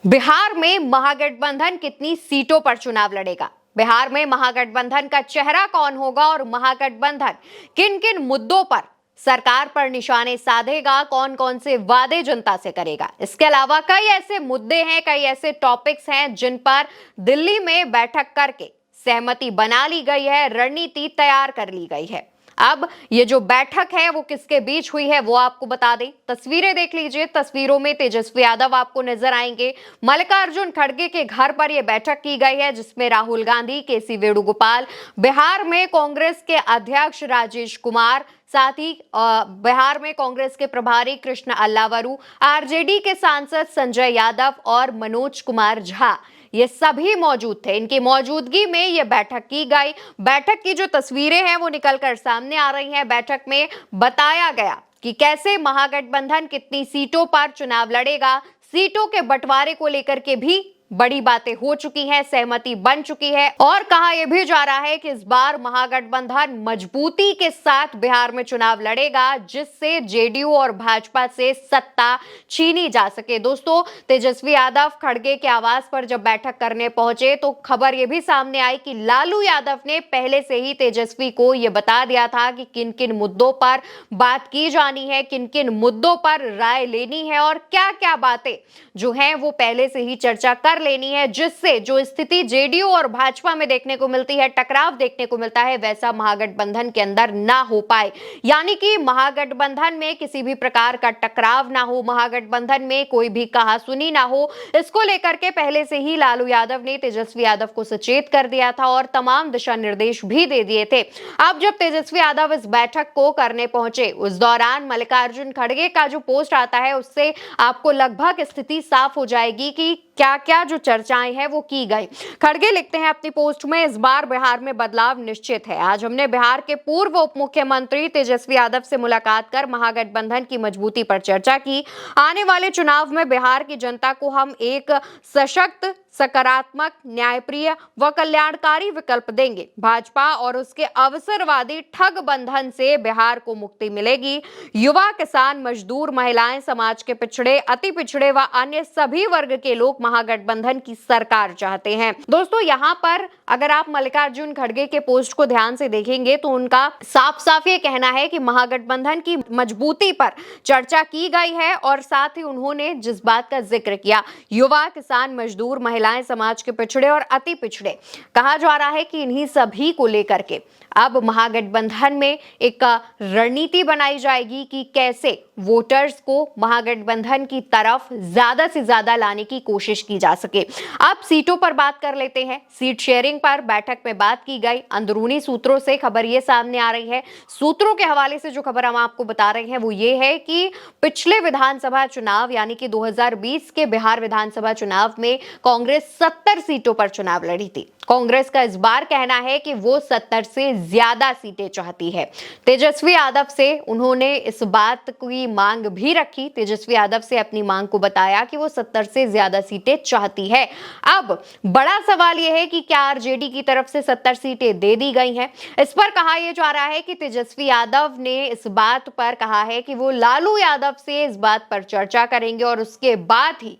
बिहार में महागठबंधन कितनी सीटों पर चुनाव लड़ेगा? बिहार में महागठबंधन का चेहरा कौन होगा और महागठबंधन किन किन मुद्दों पर सरकार पर निशाने साधेगा, कौन कौन से वादे जनता से करेगा? इसके अलावा कई ऐसे मुद्दे हैं, कई ऐसे टॉपिक्स हैं जिन पर दिल्ली में बैठक करके सहमति बना ली गई है, रणनीति तैयार कर ली गई है। अब ये जो बैठक है वो किसके बीच हुई है वो आपको बता दें। तस्वीरें देख लीजिए, तस्वीरों में तेजस्वी यादव आपको नजर आएंगे। मल्लिकार्जुन खड़गे के घर पर यह बैठक की गई है जिसमें राहुल गांधी, केसी वेणुगोपाल, बिहार में कांग्रेस के अध्यक्ष राजेश कुमार, साथ ही बिहार में कांग्रेस के प्रभारी कृष्ण अल्लावरू, आरजेडी के सांसद संजय यादव और मनोज कुमार झा, ये सभी मौजूद थे। इनकी मौजूदगी में यह बैठक की गई। बैठक की जो तस्वीरें हैं वो निकलकर सामने आ रही हैं। बैठक में बताया गया कि कैसे महागठबंधन कितनी सीटों पर चुनाव लड़ेगा। सीटों के बंटवारे को लेकर के भी बड़ी बातें हो चुकी हैं, सहमति बन चुकी है और कहा यह भी जा रहा है कि इस बार महागठबंधन मजबूती के साथ बिहार में चुनाव लड़ेगा जिससे जेडीयू और भाजपा से सत्ता छीनी जा सके। दोस्तों, तेजस्वी यादव खड़गे के आवास पर जब बैठक करने पहुंचे तो खबर यह भी सामने आई कि लालू यादव ने पहले से ही तेजस्वी को यह बता दिया था कि किन किन मुद्दों पर बात की जानी है, किन किन मुद्दों पर राय लेनी है और क्या क्या बातें जो हैं वो पहले से ही चर्चा कर लेनी है, जिससे जो स्थिति जेडीयू और भाजपा में देखने को मिलती है, टकराव देखने को मिलता है, वैसा महागठबंधन के अंदर ना हो पाए। यानी कि महागठबंधन में किसी भी प्रकार का टकराव ना हो, महागठबंधन में कोई भी कहासुनी ना हो। इसको लेकर के पहले से ही लालू यादव ने तेजस्वी यादव को सचेत कर दिया था और तमाम दिशा निर्देश भी दे दिए थे। अब जब तेजस्वी यादव इस बैठक को करने पहुंचे, उस दौरान मल्लिकार्जुन खड़गे का जो पोस्ट आता है उससे आपको लगभग स्थिति साफ हो जाएगी कि क्या क्या जो चर्चाएं हैं वो की गई। खड़गे लिखते हैं अपनी पोस्ट में, इस बार बिहार में बदलाव निश्चित है। आज हमने बिहार के पूर्व उप मुख्यमंत्री तेजस्वी यादव से मुलाकात कर महागठबंधन की मजबूती पर चर्चा की। आने वाले चुनाव में बिहार की जनता को हम एक सशक्त, सकारात्मक, न्यायप्रिय व कल्याणकारी विकल्प देंगे। भाजपा और उसके अवसरवादी ठग बंधन से बिहार को मुक्ति मिलेगी। युवा, किसान, मजदूर, महिलाएं, समाज के पिछड़े, अति पिछड़े व अन्य सभी वर्ग के लोग महागठबंधन की सरकार चाहते हैं। दोस्तों, यहाँ पर अगर आप मल्लिकार्जुन खड़गे के पोस्ट को ध्यान से देखेंगे तो उनका साफ साफ ये कहना है कि महागठबंधन की मजबूती पर चर्चा की गई है और साथ ही उन्होंने जिस बात का जिक्र किया, युवा, किसान, मजदूर, महिलाएं, समाज के पिछड़े और अति पिछड़े, कहा जा रहा है कि इन्हीं सभी को लेकर के अब महागठबंधन में एक रणनीति बनाई जाएगी कि कैसे वोटर्स को महागठबंधन की तरफ ज्यादा से ज्यादा लाने की कोशिश की जा सके। अब सीटों पर बात कर लेते हैं। सीट शेयरिंग पर बैठक में बात की गई। अंदरूनी सूत्रों से खबर ये सामने आ रही है, सूत्रों के हवाले से जो खबर हम आपको बता रहे हैं वो ये है कि पिछले विधानसभा चुनाव यानी कि 2020 के बिहार विधानसभा चुनाव में कांग्रेस 70 सीटों पर चुनाव लड़ी थी। कांग्रेस का इस बार कहना है कि वो 70 से ज्यादा सीटें चाहती है। तेजस्वी यादव से उन्होंने इस बात की मांग भी रखी। तेजस्वी यादव से अपनी मांग को बताया कि वो 70 से ज्यादा सीटें चाहती है। अब बड़ा सवाल यह है कि क्या आरजेडी की तरफ से 70 सीटें दे दी गई हैं? इस पर कहा यह जा रहा है कि तेजस्वी यादव ने इस बात पर कहा है कि वो लालू यादव से इस बात पर चर्चा करेंगे और उसके बाद ही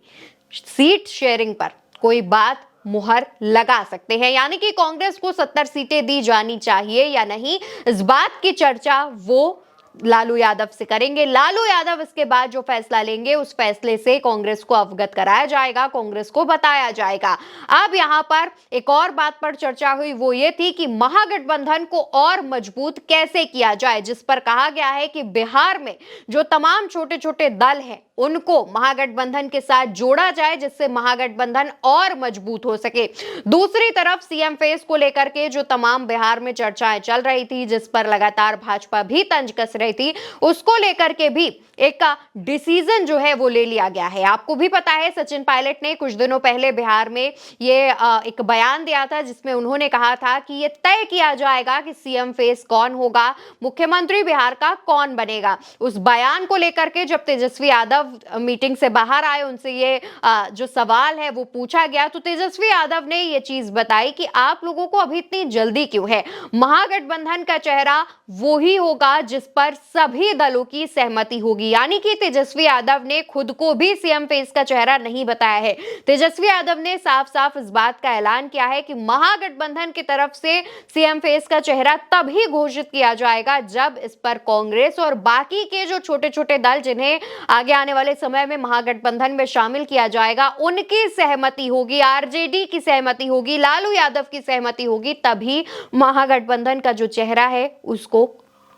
सीट शेयरिंग पर कोई बात मुहर लगा सकते हैं। यानी कि कांग्रेस को 70 सीटें दी जानी चाहिए या नहीं, इस बात की चर्चा वो लालू यादव से करेंगे। लालू यादव इसके बाद जो फैसला लेंगे उस फैसले से कांग्रेस को अवगत कराया जाएगा, कांग्रेस को बताया जाएगा। अब यहां पर एक और बात पर चर्चा हुई, वो ये थी कि महागठबंधन को और मजबूत कैसे किया जाए, जिस पर कहा गया है कि बिहार में जो तमाम छोटे छोटे दल हैं उनको महागठबंधन के साथ जोड़ा जाए जिससे महागठबंधन और मजबूत हो सके। दूसरी तरफ सीएम फेस को लेकर के जो तमाम बिहार में चर्चाएं चल रही थी, जिस पर लगातार भाजपा भी तंज कस रही थी, उसको लेकर के भी एक डिसीजन जो है वो ले लिया गया है। आपको भी पता है सचिन पायलट ने कुछ दिनों पहले बिहार में ये एक बयान दिया था जिसमें उन्होंने कहा था कि ये तय किया जाएगा कि सीएम फेस कौन होगा, मुख्यमंत्री बिहार का कौन बनेगा। उस बयान को लेकर के जब तेजस्वी यादव यादव मीटिंग से बाहर आए, उनसे ये जो सवाल है वो पूछा गया, तो तेजस्वी यादव ने ये चीज बताई कि आप लोगों को अभी इतनी जल्दी क्यों है। महागठबंधन का चेहरा वो ही होगा जिस पर सभी दलों की सहमति होगी। यानी कि तेजस्वी यादव ने खुद को भी सीएम फेस का चेहरा नहीं बताया है। तेजस्वी यादव ने साफ साफ इस बात का ऐलान किया है कि महागठबंधन की तरफ से सीएम फेस का चेहरा तभी घोषित किया जाएगा जब इस पर कांग्रेस और बाकी के जो छोटे छोटे दल जिन्हें आगे आने वाले समय में महागठबंधन में शामिल किया जाएगा उनकी सहमति होगी, आरजेडी की सहमति होगी, लालू यादव की सहमति होगी, तभी महागठबंधन का जो चेहरा है उसको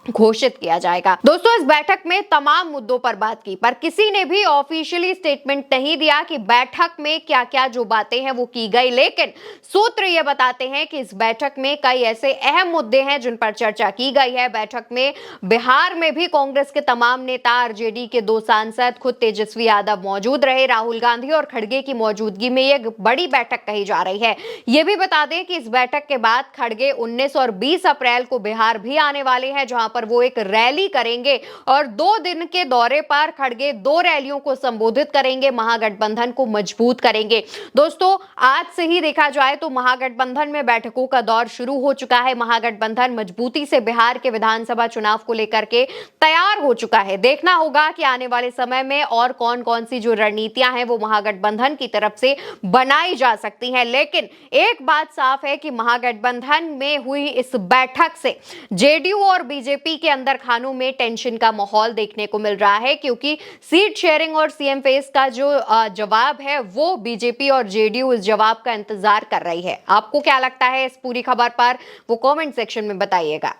घोषित किया जाएगा। दोस्तों, इस बैठक में तमाम मुद्दों पर बात की, पर किसी ने भी ऑफिशियली स्टेटमेंट नहीं दिया कि बैठक में क्या क्या जो बातें हैं वो की गई, लेकिन सूत्र ये बताते हैं कि इस बैठक में कई ऐसे अहम मुद्दे हैं जिन पर चर्चा की गई है। बैठक में बिहार में भी कांग्रेस के तमाम नेता, आरजेडी के 2 सांसद, खुद तेजस्वी यादव मौजूद रहे। राहुल गांधी और खड़गे की मौजूदगी में एक बड़ी बैठक कही जा रही है। ये भी बता दें कि इस बैठक के बाद खड़गे 19 और 20 अप्रैल को बिहार भी आने वाले हैं, जहां पर वो एक रैली करेंगे और 2 दिन के दौरे पर खड़गे 2 रैलियों को संबोधित करेंगे, महागठबंधन को मजबूत करेंगे। दोस्तों, आज से ही देखा जाए तो महागठबंधन में बैठकों का दौर शुरू हो चुका है। महागठबंधन मजबूती से बिहार के विधानसभा चुनाव को लेकर के तैयार हो चुका है। देखना होगा कि आने वाले समय में और कौन कौन सी जो रणनीतियां हैं वो महागठबंधन की तरफ से बनाई जा सकती हैं। लेकिन एक बात साफ है कि महागठबंधन में हुई इस बैठक से जेडीयू और बीजेपी के अंदर खानों में टेंशन का माहौल देखने को मिल रहा है, क्योंकि सीट शेयरिंग और सीएम फेस का जो जवाब है वो बीजेपी और जेडीयू इस जवाब का इंतजार कर रही है। आपको क्या लगता है इस पूरी खबर पर, वो कमेंट सेक्शन में बताइएगा।